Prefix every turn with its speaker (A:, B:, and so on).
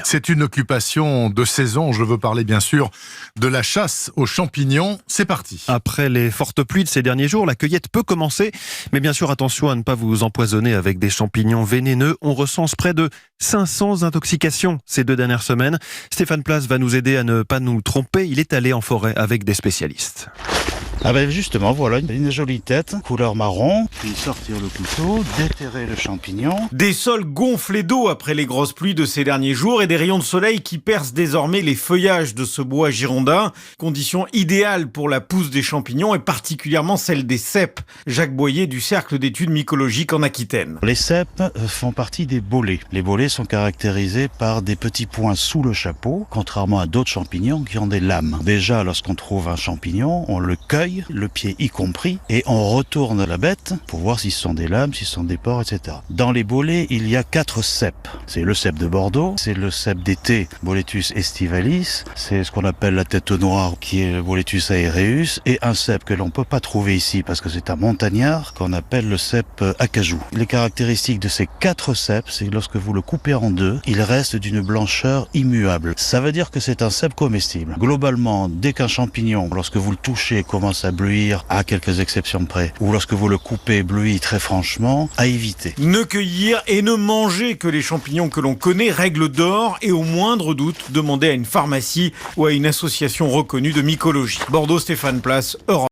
A: C'est une occupation de saison. Je veux parler bien sûr de la chasse aux champignons. C'est parti.
B: Après les fortes pluies de ces derniers jours, la cueillette peut commencer. Mais bien sûr, attention à ne pas vous empoisonner avec des champignons vénéneux. On recense près de 500 intoxications ces 2 dernières semaines. Stéphane Place va nous aider à ne pas nous tromper. Il est allé en forêt avec des spécialistes.
C: Ah ben justement, voilà une jolie tête, couleur marron, puis sortir le couteau, déterrer le champignon.
D: Des sols gonflés d'eau après les grosses pluies de ces derniers jours et des rayons de soleil qui percent désormais les feuillages de ce bois girondin. Condition idéale pour la pousse des champignons et particulièrement celle des cèpes. Jacques Boyer du Cercle d'études mycologiques en Aquitaine.
C: Les cèpes font partie des bolets. Les bolets sont caractérisés par des petits points sous le chapeau, contrairement à d'autres champignons qui ont des lames. Déjà, lorsqu'on trouve un champignon, on le cueille, le pied y compris, et on retourne la bête pour voir si ce sont des lames, si ce sont des pores, etc. Dans les bolets, il y a 4 cèpes. C'est le cèpe de Bordeaux, c'est le cèpe d'été, Boletus estivalis, c'est ce qu'on appelle la tête noire, qui est le Boletus aereus, et un cèpe que l'on peut pas trouver ici parce que c'est un montagnard, qu'on appelle le cèpe acajou. Les caractéristiques de ces 4 cèpes, c'est que lorsque vous le coupez en deux, il reste d'une blancheur immuable. Ça veut dire que c'est un cèpe comestible. Globalement, dès qu'un champignon, lorsque vous le touchez, commence à bleuir, à quelques exceptions près, ou lorsque vous le coupez bleuit très franchement, à éviter.
D: Ne cueillir et ne manger que les champignons que l'on connaît, règle d'or, et au moindre doute, demander à une pharmacie ou à une association reconnue de mycologie. Bordeaux, Stéphane Place, Europe.